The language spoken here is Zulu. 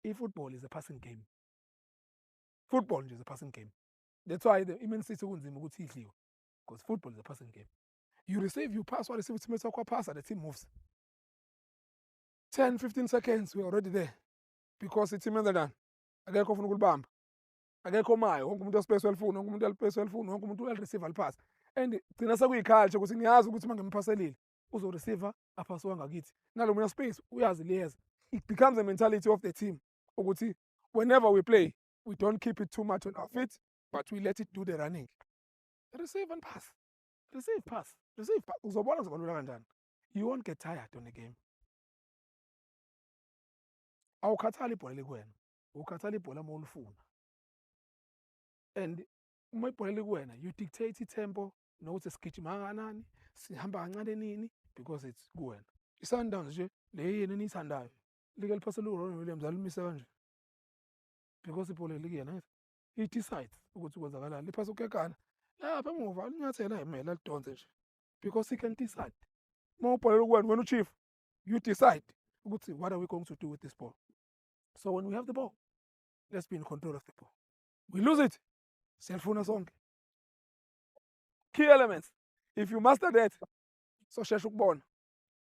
I-football is a passing game. Football nje is a passing game. That's why i-Man City kunzima ukuthi idliwe, because football is a passing game. You receive, you pass, receive, teammates wakho pass, the team moves. 10, 15 seconds, we're already there. Because i-team yenza njani? Akekho ofuna ukulibamba. Akekho omayo, wonke umuntu ospace welifuna, wonke umuntu alipace welifuna, wonke umuntu uyaliceive aliphasa. And gcina sekuyiculture ukuthi ngiyazi ukuthi mangemphaselile uzoreceiver aphase wangakithi. Nalo mina space uyazi liyeza. It becomes a mentality of the team ukuthi whenever we play, we don't keep it too much on our feet, but we let it do the running. Receive and pass. Receive, pass. Receive, pass. Uzobona kuzobalula kanjani. You won't get tired on the game. Awukhathali ibhola likuwena. Ukhathali ibhola uma ulifuna. And uma ibhola likuwena, you dictate i-tempo nokuthi sigijima kangakanani, sihamba kancane nini, because it's kuwena. I-Sundowns nje le yini eniyithandayo like liphasela uRonwen Williams alimise kanje, because ibhola likuyena. I-decide ukuthi kwenzakalani, liphasa ukekana lapha emuva alinyathela emela lidonse nje, because he can decide. Uma ubhola likuwena, wena uchief, you decide ukuthi what are we going to do with this ball. So when we have the ball, let's be in control of the ball. We lose it, siyalifuna sonke. Key elements, if you master that, so shesha ukubona